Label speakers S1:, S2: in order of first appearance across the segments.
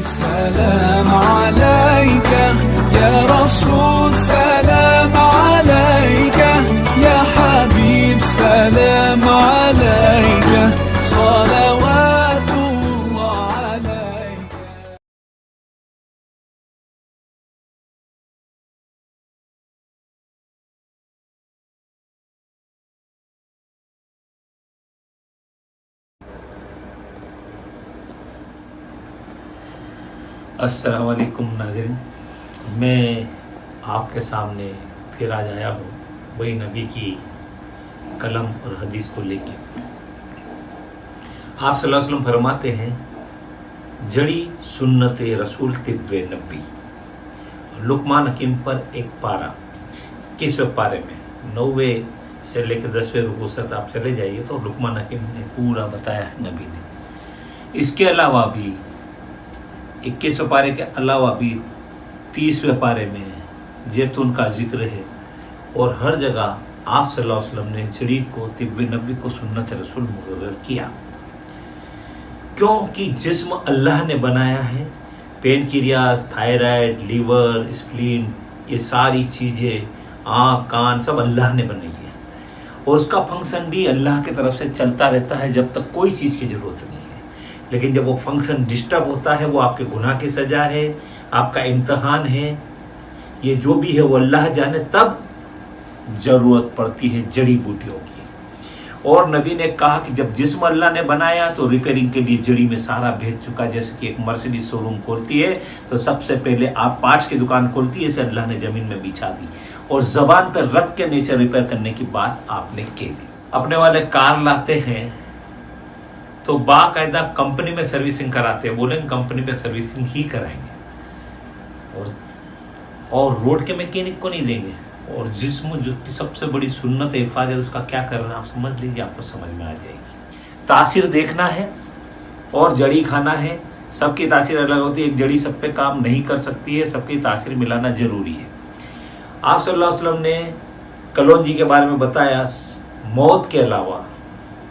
S1: सलाम अलैका या रसूल सलाम अलैका या हबीब सलाम अलैका सलावतुल्लाह अलैका।
S2: अस्सलाम वालेकुम नाज़रीन, मैं आपके सामने फिर आज आया हूँ वही नबी की कलम और हदीस को लेके। आप सल्लल्लाहु अलैहि वसल्लम फरमाते हैं, जड़ी सुन्नत रसूल तिब्वे नबी। लुकमान हकीम पर एक पारा, 21वें पारे में 9वें से लेकर 10वें रुकू तक आप चले जाइए तो लुकमान हकीम ने पूरा बताया है नबी ने। इसके अलावा भी 21वें पारे के अलावा भी 30वें पारे में जैतून का जिक्र है और हर जगह आप सल्लल्लाहु अलैहि वसल्लम ने जड़ी को तिब्वे नबी को सुन्नत रसूल मुकर्रर किया, क्योंकि जिस्म अल्लाह ने बनाया है। पेनक्रियास, थायराइड, लीवर, स्प्लीन, ये सारी चीज़ें, आँख, कान सब अल्लाह ने बनाई है और उसका फंक्शन भी अल्लाह की तरफ से चलता रहता है जब तक कोई चीज़ की ज़रूरत नहीं है। लेकिन जब वो फंक्शन डिस्टर्ब होता है, वो आपके गुनाह की सज़ा है, आपका इम्तहान है, ये जो भी है वो अल्लाह जाने, तब ज़रूरत पड़ती है जड़ी बूटियों की। और नबी ने कहा कि जब जिस्म अल्लाह ने बनाया तो रिपेयरिंग के लिए जड़ी में सारा भेज चुका। जैसे कि एक मर्सिडीज शोरूम खोलती है तो सबसे पहले आप पार्ट्स की दुकान खोलती है, इसे अल्लाह ने ज़मीन में बिछा दी और ज़बान पर रख के नेचर रिपेयर करने की बात आपने की दी। अपने वाले कार लाते हैं तो बाकायदा कंपनी में सर्विसिंग कराते हैं, बोलेंगे कंपनी में सर्विसिंग ही कराएंगे और रोड के मैकेनिक को नहीं देंगे। और जिस्म जो की सबसे बड़ी सुन्नत हिफाजत, उसका क्या करना आप समझ लीजिए, आपको समझ में आ जाएगी। तासीर देखना है और जड़ी खाना है, सबकी तासीर अलग होती है। एक जड़ी सब पे काम नहीं कर सकती है, सबकी तासीर मिलाना जरूरी है। आप सल्लल्लाहु अलैहि वसल्लम ने कलौंजी के बारे में बताया, मौत के अलावा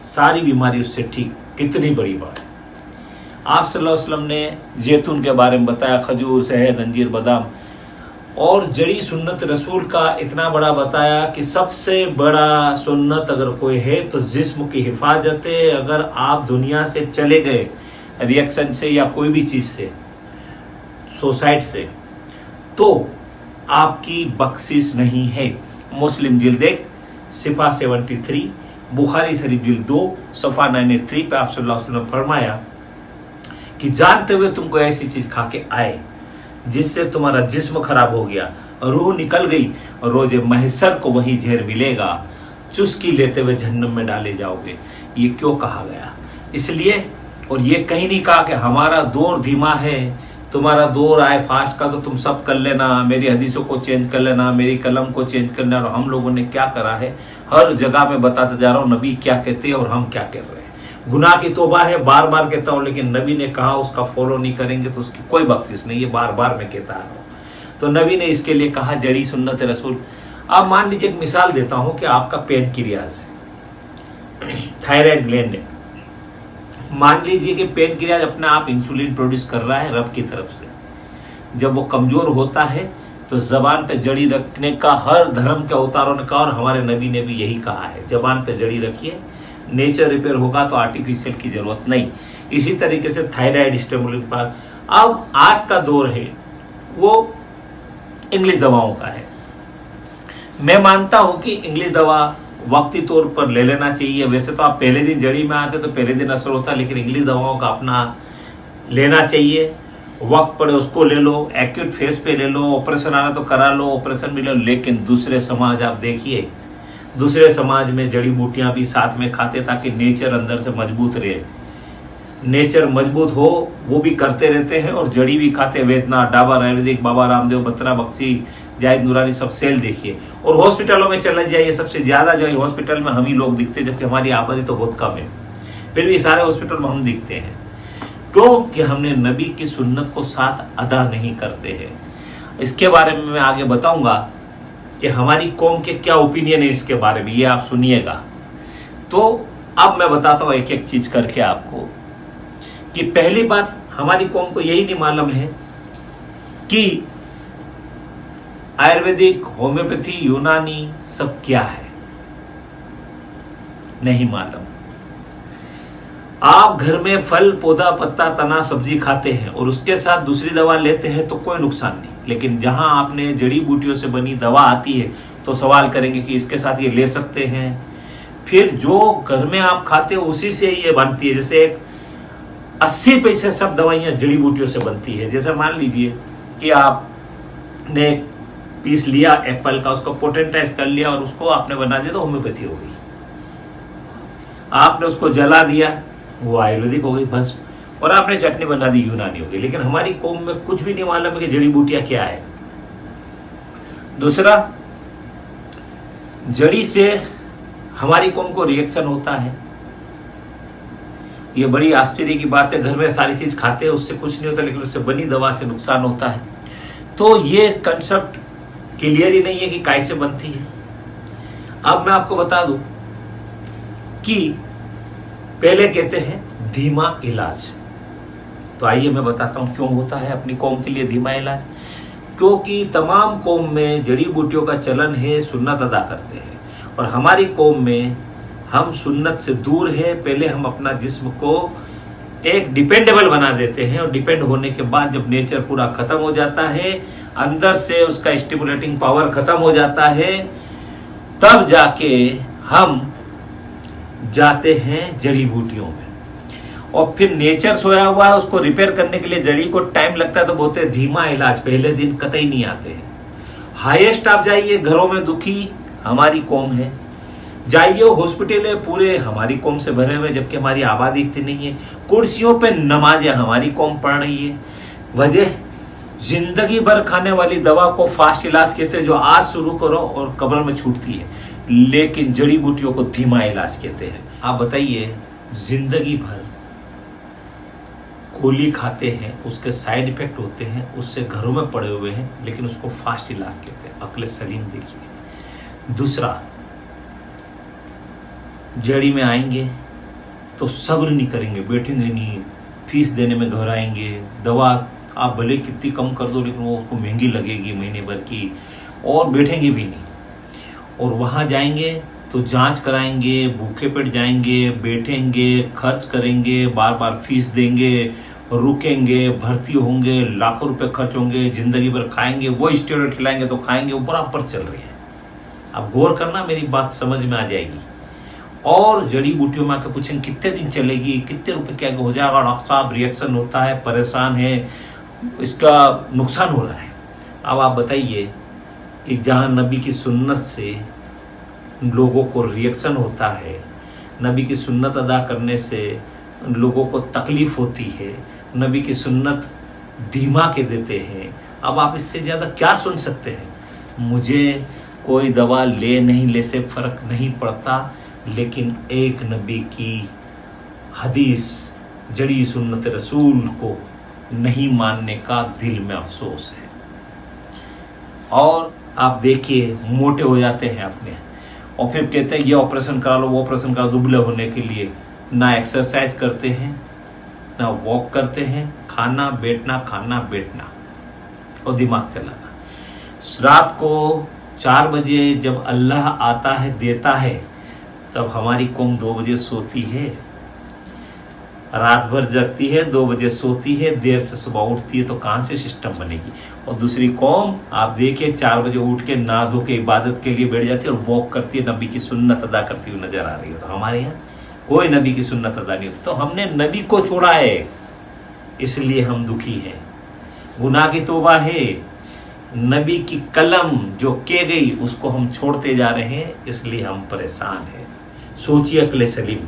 S2: सारी बीमारी उससे ठीक, कितनी बड़ी बात है। आप सल्लल्लाहु अलैहि वसल्लम ने जैतून के बारे में बताया, खजूर, शहद, अंजीर, बादाम। और जड़ी सुन्नत रसूल का इतना बड़ा बताया कि सबसे बड़ा सुन्नत अगर कोई है तो जिस्म की हिफाजत है। अगर आप दुनिया से चले गए रिएक्शन से या कोई भी चीज़ से, सुसाइड से, तो आपकी बख्शिश नहीं है। मुस्लिम जिल्द 1 सिफा 73, बुखारी शरीफ जिल्द 2 सफ़ा 983 पे आप सल्लल्लाहु अलैहि वसल्लम ने फरमाया कि जानते हुए तुमको ऐसी चीज़ खा के आए जिससे तुम्हारा जिस्म खराब हो गया, रूह निकल गई और रोजे महशर को वही जहर मिलेगा, चुस्की लेते हुए जहन्नम में डाले जाओगे। ये क्यों कहा गया? इसलिए, और ये कहीं नहीं कहा कि हमारा दौर धीमा है, तुम्हारा दौर आए फास्ट का तो तुम सब कर लेना, मेरी हदीसों को चेंज कर लेना, मेरी कलम को चेंज कर लेना। और हम लोगों ने क्या करा है, हर जगह में बताता जा रहा हूँ नबी क्या कहते हैं और हम क्या कर रहे हैं। गुनाह की तौबा है, बार बार कहता हूँ, लेकिन नबी ने कहा उसका फॉलो नहीं करेंगे तो उसकी कोई बख्शिश नहीं है, बार बार मैं कहता रहा हूँ। तो नबी ने इसके लिए कहा जड़ी सुन्नत रसूल। अब मान लीजिए एक मिसाल देता हूँ कि आपका पेनक्रियाज है, थायराइड ग्लैंड है। मान लीजिए कि पेनक्रियाज अपना आप इंसुलिन प्रोड्यूस कर रहा है रब की तरफ से। जब वो कमजोर होता है तो जबान पे जड़ी रखने का हर धर्म के अवतारों ने कहा और हमारे नबी ने भी यही कहा है, जबान पे जड़ी रखिए, नेचर रिपेयर होगा तो आर्टिफिशियल की जरूरत नहीं। इसी तरीके से थायराइड स्टिमुलेंट पर अब आज का दौर है वो इंग्लिश दवाओं का है। मैं मानता हूं कि इंग्लिश दवा वक्ती तौर पर ले लेना चाहिए। वैसे तो आप पहले दिन जड़ी में आते तो पहले दिन असर होता, लेकिन इंग्लिश दवाओं का अपना लेना चाहिए। वक्त पड़े उसको ले लो, एक्यूट फेस पे ले लो, ऑपरेशन आना तो करा लो, ऑपरेशन भी ले लो। लेकिन दूसरे समाज आप देखिए, दूसरे समाज में जड़ी बूटियां भी साथ में खाते ताकि नेचर अंदर से मजबूत रहे। नेचर मजबूत हो वो भी करते रहते हैं और जड़ी भी खाते। वेदनाथ, डाबर आयुर्वेदिक, बाबा रामदेव, बत्रा बख्शी, जाहिद नूरानी, सब सेल देखिए। और हॉस्पिटलों में चले जाइए, सबसे ज्यादा जो है हॉस्पिटल में हम ही लोग दिखते हैं, जबकि हमारी आबादी तो बहुत कम है, फिर भी सारे हॉस्पिटल में हम दिखते हैं। क्यों? कि हमने नबी की सुन्नत को साथ अदा नहीं करते हैं। इसके बारे में मैं आगे बताऊंगा कि हमारी कौम के क्या ओपिनियन है इसके बारे में, ये आप सुनिएगा। तो अब मैं बताता हूं एक एक चीज करके आपको कि पहली बात, हमारी कौम को यही नहीं मालूम है कि आयुर्वेदिक, होम्योपैथी, यूनानी सब क्या है, नहीं मालूम। आप घर में फल, पौधा, पत्ता, तना, सब्जी खाते हैं और उसके साथ दूसरी दवा लेते हैं तो कोई नुकसान नहीं, लेकिन जहां आपने जड़ी बूटियों से बनी दवा आती है तो सवाल करेंगे कि इसके साथ ये ले सकते हैं। फिर जो घर में आप खाते हो उसी से ये बनती है। जैसे 80% सब दवाइयां जड़ी बूटियों से बनती है। जैसे मान लीजिए कि आपने पीस लिया एप्पल का, उसको पोटेंटाइज कर लिया और उसको आपने बना दिया तो होम्योपैथी हो गई। आपने उसको जला दिया, वो आयुर्वेदिक हो गई बस। और आपने चटनी बना दी, यूनानी हो गई। लेकिन हमारी कौम में कुछ भी नहीं मालूम है कि जड़ी बूटियां क्या है। दूसरा, जड़ी से हमारी कौम को रिएक्शन होता है, ये बड़ी आश्चर्य की बात है। घर में सारी चीज खाते हैं, उससे कुछ नहीं होता, लेकिन उससे बनी दवा से नुकसान होता है। तो ये कंसेप्ट क्लियर ही नहीं है कि कैसे बनती है। अब मैं आपको बता दूं कि पहले कहते हैं धीमा इलाज, तो आइए मैं बताता हूं क्यों होता है अपनी कौम के लिए धीमा इलाज। क्योंकि तमाम कौम में जड़ी बूटियों का चलन है, सुन्नत अदा करते हैं, और हमारी कौम में हम सुन्नत से दूर है। पहले हम अपना जिस्म को एक डिपेंडेबल बना देते हैं, और डिपेंड होने के बाद जब नेचर पूरा खत्म हो जाता है, अंदर से उसका स्टिमुलेटिंग पावर खत्म हो जाता है, तब जाके हम जाते हैं जड़ी बूटियों में। और फिर नेचर सोया हुआ है, उसको रिपेयर करने के लिए जड़ी को टाइम लगता है, तो बोलते हैं धीमा इलाज, पहले दिन कतई नहीं आते हैं। हाईएस्ट आप जाइए, घरों में दुखी हमारी कौम है, जाइए हॉस्पिटल है पूरे हमारी कौम से भरे हुए, जबकि हमारी आबादी इतनी नहीं है। कुर्सियों पे नमाजें हमारी कौम पढ़ रही है। वजह, जिंदगी भर खाने वाली दवा को फास्ट इलाज कहते हैं, जो आज शुरू करो और कब्र में छूटती है, लेकिन जड़ी बूटियों को धीमा इलाज कहते हैं। आप बताइए, जिंदगी भर गोली खाते हैं, उसके साइड इफेक्ट होते हैं, उससे घरों में पड़े हुए हैं, लेकिन उसको फास्ट इलाज कहते हैं। अक्ल सलीम देखिए। दूसरा, जड़ी में आएंगे तो सब्र नहीं करेंगे, बैठेंगे नहीं, फीस देने में घबराएंगे। दवा आप भले कितनी कम कर दो, लेकिन वो उसको महंगी लगेगी महीने भर की, और बैठेंगे भी नहीं। और वहाँ जाएंगे तो जांच कराएंगे, भूखे पेट जाएंगे, बैठेंगे, खर्च करेंगे, बार बार फीस देंगे, रुकेंगे, भर्ती होंगे, लाखों रुपए खर्च होंगे, जिंदगी भर खाएंगे, वो स्टेरॉइड खिलाएंगे तो खाएंगे, वो बराबर चल रही है। अब गौर करना, मेरी बात समझ में आ जाएगी। और जड़ी बूटियों में आके पूछेंगे कितने दिन चलेगी, कितने रुपए क्या हो जाएगा, डॉक्टर साहब रिएक्शन होता है, परेशान है, इसका नुकसान हो रहा है। अब आप बताइए कि जहाँ नबी की सुन्नत से लोगों को रिएक्शन होता है, नबी की सुन्नत अदा करने से लोगों को तकलीफ होती है, नबी की सुन्नत धीमा के देते हैं, अब आप इससे ज़्यादा क्या सुन सकते हैं। मुझे कोई दवा ले नहीं ले से फ़र्क नहीं पड़ता, लेकिन एक नबी की हदीस, जड़ी सुन्नत रसूल को नहीं मानने का दिल में अफसोस है। और आप देखिए, मोटे हो जाते हैं अपने, और फिर कहते हैं ये ऑपरेशन करा लो, वो ऑपरेशन करा, दुबले होने के लिए ना एक्सरसाइज करते हैं, ना वॉक करते हैं, खाना बैठना, खाना बैठना और दिमाग चलाना। रात को 4 बजे जब अल्लाह आता है, देता है, तब हमारी कौम 2 बजे सोती है, रात भर जगती है, 2 बजे सोती है, देर से सुबह उठती है, तो कहाँ से सिस्टम बनेगी। और दूसरी कौम आप देखिए 4 बजे उठ के नहा धो के इबादत के लिए बैठ जाती है और वॉक करती है, नबी की सुन्नत अदा करती हुई नजर आ रही है। तो हमारे यहाँ कोई नबी की सुन्नत अदा नहीं होती, तो हमने नबी को छोड़ा है, इसलिए हम दुखी हैं। गुनाह की तौबा है, नबी की कलम जो के गई उसको हम छोड़ते जा रहे हैं, इसलिए हम परेशान हैं। सोचिए अक्ल सलीम।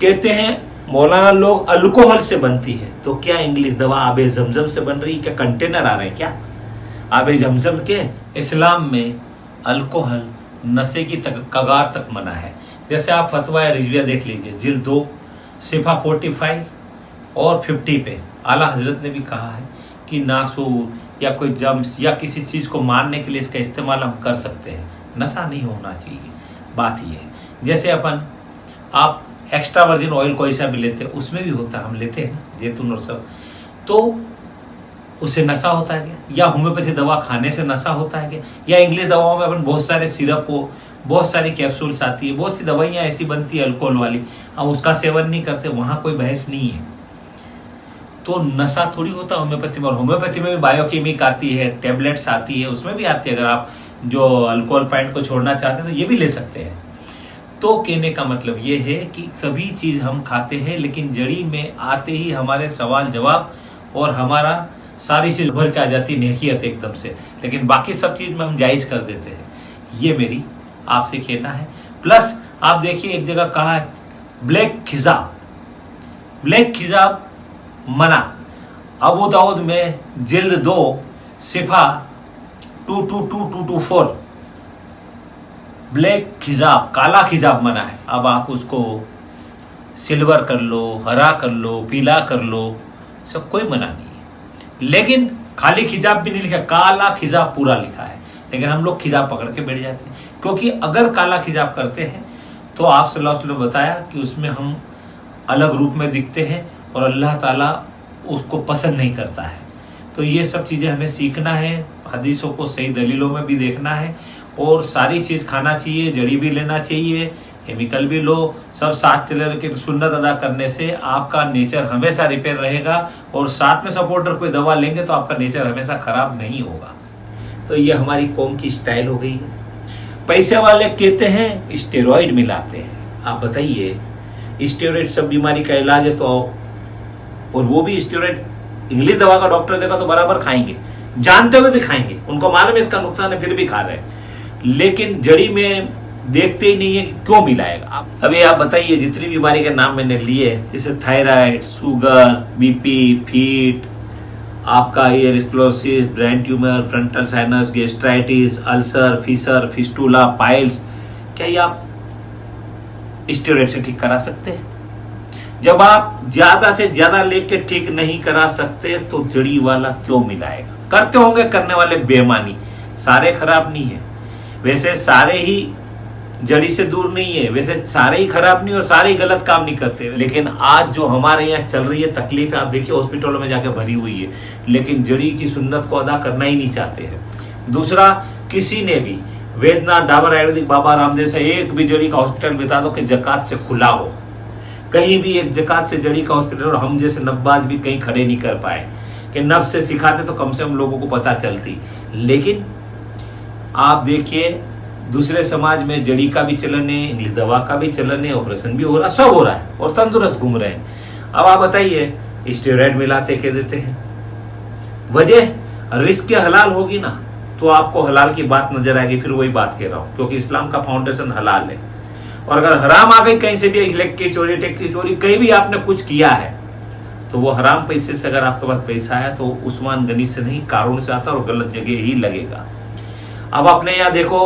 S2: कहते हैं मौलाना लोग अल्कोहल से बनती है, तो क्या इंग्लिश दवा आबे जमजम से बन रही, क्या कंटेनर आ रहे हैं क्या आबे जमजम के। इस्लाम में अल्कोहल नशे की कगार तक मना है। जैसे आप फतवा रिजविया देख लीजिए, जिल्द 2 सिफा 45 और 50 पे आला हजरत ने भी कहा है कि नासूर या कोई जम्स या किसी चीज को मारने के लिए इसका इस्तेमाल हम कर सकते हैं, नशा नहीं होना चाहिए। बात ये है, जैसे आप एक्स्ट्रा वर्जिन ऑयल कोई सा भी लेते हैं, उसमें भी होता है, हम लेते हैं जैतून और सब, तो उससे नशा होता है क्या? या होम्योपैथी दवा खाने से नशा होता है क्या? या इंग्लिश दवाओं में अपन बहुत सारे सिरप हो, बहुत सारी कैप्सूल्स आती है, बहुत सी दवाइयाँ ऐसी बनती है अल्कोहल वाली, हम उसका सेवन नहीं करते, वहाँ कोई बहस नहीं है। तो नशा थोड़ी होता होम्योपैथी में। और होम्योपैथी में भी बायोकेमिक आती है, टेबलेट्स आती है, उसमें भी आती है। अगर आप जो अल्कोहल पॉइंट को छोड़ना चाहते हैं तो ये भी ले सकते हैं। तो कहने का मतलब ये है कि सभी चीज हम खाते हैं, लेकिन जड़ी में आते ही हमारे सवाल जवाब और हमारा सारी चीज भर के आ जाती है नेकियत एकदम से, लेकिन बाकी सब चीज में हम जायज कर देते हैं। ये मेरी आपसे कहना है। प्लस आप देखिए एक जगह कहा है ब्लैक खिजाब, ब्लैक खिजाब मना। अबू दाऊद में जिल्द 2 सिफा 22224 ब्लैक खिजाब, काला खिजाब मना है। अब आप उसको सिल्वर कर लो, हरा कर लो, पीला कर लो, सब कोई मना नहीं है। लेकिन खाली खिजाब भी नहीं लिखा, काला खिजाब पूरा लिखा है। लेकिन हम लोग खिजाब पकड़ के बैठ जाते हैं, क्योंकि अगर काला खिजाब करते हैं तो आप सल्लल्लाहु अलैहि वसल्लम ने बताया कि उसमें हम अलग रूप में दिखते हैं और अल्लाह ताला उसको पसंद नहीं करता है। तो ये सब चीज़ें हमें सीखना है, हदीसों को सही दलीलों में भी देखना है, और सारी चीज़ खाना चाहिए, जड़ी भी लेना चाहिए, केमिकल भी लो, सब साथ चले के सुन्नत अदा करने से आपका नेचर हमेशा रिपेयर रहेगा। और साथ में सपोर्टर कोई दवा लेंगे तो आपका नेचर हमेशा खराब नहीं होगा। तो ये हमारी कौम की स्टाइल हो गई है। पैसे वाले कहते हैं स्टेरॉइड मिलाते हैं। आप बताइए, स्टेरॉइड सब बीमारी का इलाज है तो आओ, और वो भी स्टेरॉइड इंग्लिश दवा का डॉक्टर देगा तो बराबर खाएंगे, जानते हुए भी खाएंगे, उनको मालूम है इसका नुकसान है फिर भी खा रहे हैं। लेकिन जड़ी में देखते ही नहीं है कि क्यों मिलाएगा। अभी आप बताइए, जितनी बीमारी के नाम मैंने लिए, जैसे थायराइड, शुगर, बीपी, फीट, आपका year sclerosis, brain tumour, frontal sinus, gastritis, ulcer, Fisher, fistula, piles, क्या ये आप स्टेरॉइड से ठीक करा सकते हैं? जब आप ज्यादा से ज्यादा लेके ठीक नहीं करा सकते तो जड़ी वाला क्यों मिलाएगा? करते होंगे करने वाले बेईमानी, सारे खराब नहीं है, वैसे सारे ही जड़ी से दूर नहीं है, वैसे सारे ही खराब नहीं और सारे ही गलत काम नहीं करते। लेकिन आज जो हमारे यहाँ चल रही है तकलीफ है, आप देखिए हॉस्पिटलों में जाके भरी हुई है, लेकिन जड़ी की सुन्नत को अदा करना ही नहीं चाहते हैं। दूसरा, किसी ने भी वैद्यनाथ, डाबर आयुर्वेदिक, बाबा रामदेव से एक भी जड़ी का हॉस्पिटल बता दो कि जकात से खुला हो, कहीं भी एक जकात से जड़ी का हॉस्पिटल, और हम जैसे नब्बाज भी कहीं खड़े नहीं कर पाए कि नब्ज से सिखाते तो कम से कम लोगों को पता चलती। लेकिन आप देखिए दूसरे समाज में जड़ी का भी चलन है, इंग्लिश दवा का भी चलन है, ऑपरेशन भी हो रहा, सब हो रहा है और तंदुरुस्त घूम रहे हैं। अब आप बताइए, स्टेरॉइड मिलाते कह देते हैं, वजह रिस्क के हलाल होगी ना तो आपको हलाल की बात नजर आएगी। फिर वही बात कह रहा हूं, क्योंकि इस्लाम का फाउंडेशन हलाल है। और अगर हराम आ गई कहीं से भी, इलेक्ट्रिक की चोरी, टैक्स की चोरी, कहीं भी आपने कुछ किया है तो वो हराम पैसे से, अगर आपके पास पैसा आया तो उस्मान गनी से नहीं, कारून से आता और गलत जगह ही लगेगा। अब अपने यहाँ देखो,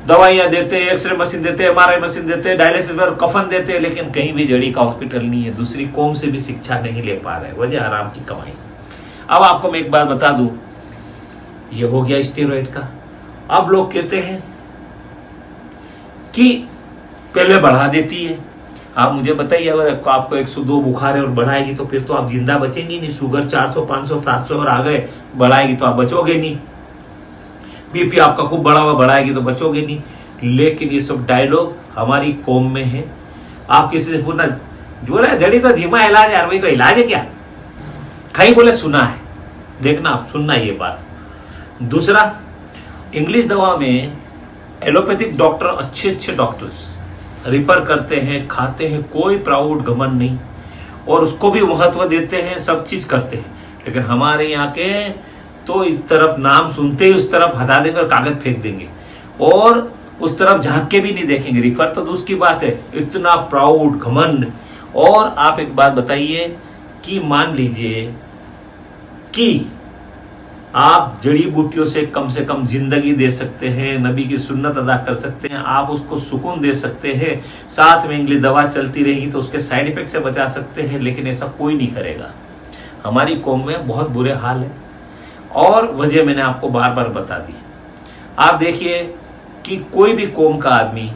S2: दवाइयां देते, एक्सरे मशीन देते, MRI मशीन देते, डायलिसिस पर कफन देते, लेकिन कहीं भी जड़ी का हॉस्पिटल नहीं है। दूसरी कौम से भी शिक्षा नहीं ले पा रहे, वजह हराम की कमाई। अब आपको मैं एक बात बता दूं, ये हो गया स्टेरॉइड का। अब लोग कहते हैं कि पहले बढ़ा देती है। आप मुझे बताइए, अगर आपको 102 बुखार है और बढ़ाएगी तो फिर तो आप जिंदा बचेंगे नहीं। शुगर 400, 500, 700 और आ गए, बढ़ाएगी तो आप बचोगे नहीं। बीपी आपका खूब बढ़ा हुआ, बढ़ाएगी तो बचोगे नहीं। लेकिन ये सब डायलॉग हमारी कौम में है। आप किसी से पूछना, जो है जड़ी तो धीमा इलाज है यार, वही को इलाज है क्या? कहीं बोले सुना है, देखना आप, सुनना ये बात। दूसरा, इंग्लिश दवा में एलोपैथिक डॉक्टर, अच्छे अच्छे डॉक्टर्स रिफर करते हैं, खाते हैं, कोई प्राउड घमंड नहीं, और उसको भी महत्व देते हैं, सब चीज करते हैं। लेकिन हमारे यहाँ के तो इस तरफ नाम सुनते ही उस तरफ हटा देंगे और कागज फेंक देंगे, और उस तरफ झांक के भी नहीं देखेंगे। रिफर तो दूसरी बात है, इतना प्राउड घमंड। और आप एक बात बताइए कि मान लीजिए कि आप जड़ी बूटियों से कम जिंदगी दे सकते हैं, नबी की सुन्नत अदा कर सकते हैं, आप उसको सुकून दे सकते हैं, साथ में इंग्लिश दवा चलती रहेगी तो उसके साइड इफेक्ट से बचा सकते हैं, लेकिन ऐसा कोई नहीं करेगा। हमारी कौम में बहुत बुरे हाल है, और वजह मैंने आपको बार बार बता दी। आप देखिए कि कोई भी कौम का आदमी,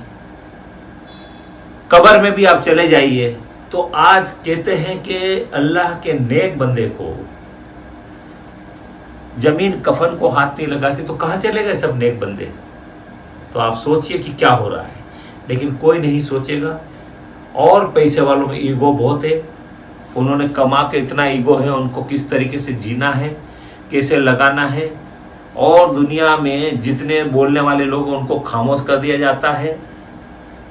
S2: कब्र में भी आप चले जाइए तो आज कहते हैं कि अल्लाह के नेक बंदे को जमीन कफन को हाथ नहीं लगाती तो कहाँ चले गए सब नेक बंदे। तो आप सोचिए कि क्या हो रहा है, लेकिन कोई नहीं सोचेगा। और पैसे वालों में ईगो बहुत है, उन्होंने कमा के इतना ईगो है, उनको किस तरीके से जीना है, कैसे लगाना है। और दुनिया में जितने बोलने वाले लोग उनको खामोश कर दिया जाता है।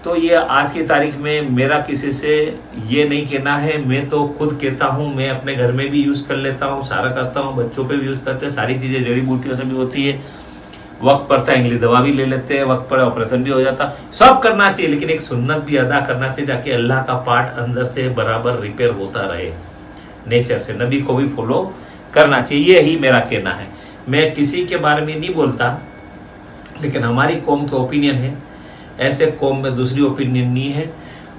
S2: तो ये आज की तारीख में मेरा किसी से ये नहीं कहना है, मैं तो खुद कहता हूँ, मैं अपने घर में भी यूज़ कर लेता हूँ, सारा करता हूँ, बच्चों पे भी यूज़ करते हैं, सारी चीज़ें जड़ी बूटियों से भी होती है। वक्त पड़ता है इंग्लिश दवा भी ले लेते हैं, वक्त पर ऑपरेशन भी हो जाता, सब करना चाहिए, लेकिन एक सुन्नत भी अदा करना चाहिए ताकि अल्लाह का पार्ट अंदर से बराबर रिपेयर होता रहे नेचर से। नबी को भी फॉलो करना चाहिए, यही मेरा कहना है। मैं किसी के बारे में नहीं बोलता, लेकिन हमारी कौम के ओपिनियन है, ऐसे कौम में दूसरी ओपिनियन नहीं है।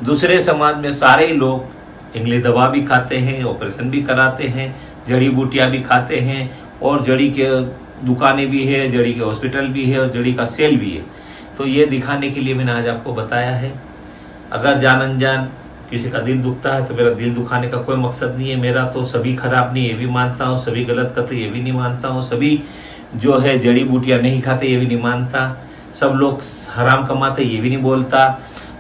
S2: दूसरे समाज में सारे ही लोग इंग्लिश दवा भी खाते हैं, ऑपरेशन भी कराते हैं, जड़ी बूटियाँ भी खाते हैं, और जड़ी के दुकानें भी है, जड़ी के हॉस्पिटल भी है, और जड़ी का सेल भी है। तो ये दिखाने के लिए मैंने आज आपको बताया है। अगर जान अनजान किसी का दिल दुखता है तो मेरा दिल दुखाने का कोई मकसद नहीं है। मेरा तो सभी खराब नहीं, ये भी मानता हूँ, सभी गलत करते ये भी नहीं मानता हूँ, सभी जो है जड़ी बूटियाँ नहीं खाते ये भी नहीं मानता, सब लोग हराम कमाते ये भी नहीं बोलता,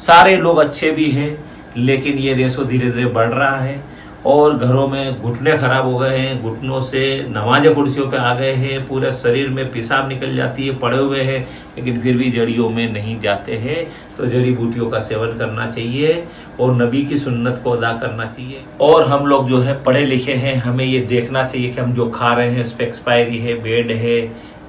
S2: सारे लोग अच्छे भी हैं। लेकिन ये रेशो धीरे धीरे बढ़ रहा है और घरों में घुटने खराब हो गए हैं, घुटनों से नमाज कुर्सियों पे आ गए हैं, पूरे शरीर में पेशाब निकल जाती है, पड़े हुए हैं, लेकिन फिर भी जड़ियों में नहीं जाते हैं। तो जड़ी बूटियों का सेवन करना चाहिए और नबी की सुन्नत को अदा करना चाहिए। और हम लोग जो है पढ़े लिखे हैं, हमें ये देखना चाहिए कि हम जो खा रहे हैं उस पर एक्सपायरी है, बेड है,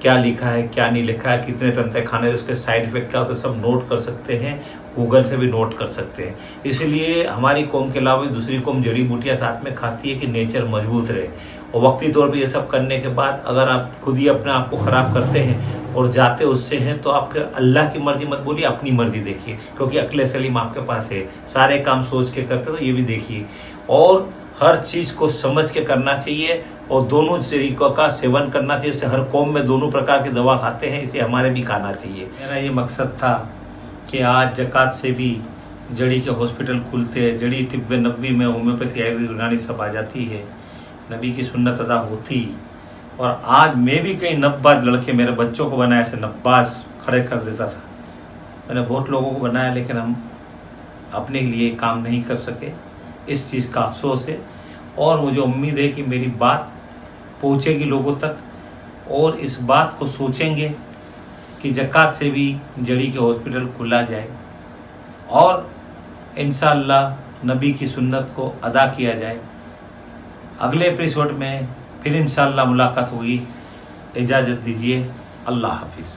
S2: क्या लिखा है क्या नहीं लिखा है, कितने टन तक खाने, उसके साइड इफेक्ट क्या होता है, सब नोट कर सकते हैं, गूगल से भी नोट कर सकते हैं। इसलिए हमारी कौम के अलावा दूसरी कौम जड़ी बूटियां साथ में खाती है कि नेचर मजबूत रहे। और वक्ती तौर पे ये सब करने के बाद अगर आप खुद ही अपने आप को खराब करते हैं और जाते उससे हैं, तो आप फिर अल्लाह की मर्जी मत बोलिए, अपनी मर्जी देखिए, क्योंकि अक्ल सलीम आपके पास है, सारे काम सोच के करते, तो ये भी देखिए। और हर चीज को समझ के करना चाहिए और दोनों तरीकों का सेवन करना चाहिए। जैसे हर कौम में दोनों प्रकार की दवा खाते हैं, इसे हमारे भी खाना चाहिए। मेरा ये मकसद था कि आज ज़कात से भी जड़ी के हॉस्पिटल खुलते हैं, जड़ी तिब्ब नबवी में होम्योपैथी आयुर्वेद यूनानी सब आ जाती है, नबी की सुन्नत अदा होती। और आज मैं भी कई नब्बाज लड़के, मेरे बच्चों को बनाया ऐसे नब्बाज खड़े कर देता था। मैंने बहुत लोगों को बनाया, लेकिन हम अपने लिए काम नहीं कर सके, इस चीज़ का अफसोस है। और मुझे उम्मीद है कि मेरी बात पहुँचेगी लोगों तक, और इस बात को सोचेंगे कि ज़कात से भी जड़ी के हॉस्पिटल खुला जाए और इंशाअल्लाह नबी की सुन्नत को अदा किया जाए। अगले एपिसोड में फिर इंशाअल्लाह मुलाकात होगी। इजाज़त दीजिए, अल्लाह हाफिज़।